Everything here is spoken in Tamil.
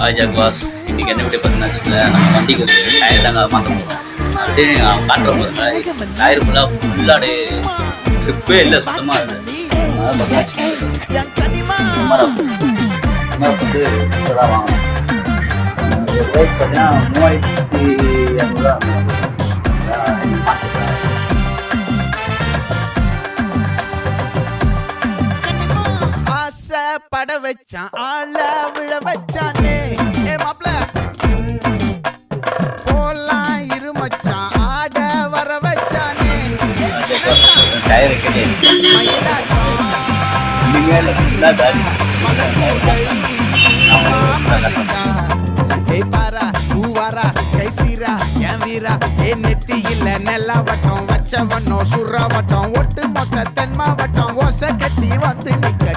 ஆஜாக் பாஸ் இன்னைக்கு என்ன வீடியோ பார்த்தீங்கன்னா வச்சுக்கோங்களேன், நம்ம வண்டிக்கு வந்து டயர் தாங்க மாற்ற போகிறோம். அப்படியே காட்டுற போதுங்க டயர் ஃபுல்லாக ட்ரிப்பே இல்லை சுத்தமாக இருக்குது. அதனால் வந்து இப்போதான் வாங்கணும். ஒரு பைக் பார்த்தீங்கன்னா 3200 பட வச்சான் ஆள விழ வச்சானே ஏ மாப்ள போலாம் இருமச்சான் ஆட வர வச்சானே டயர் பாரா ஊவாரா கைசீரா என் வீரா ஏ நெத்தி இல்ல நெல்லா வட்டம் வச்ச வண்ணம் சுறா வட்டம் ஒட்டு மொத்த தென் மாவட்டம் ஓசை கட்டி வந்து நிக்க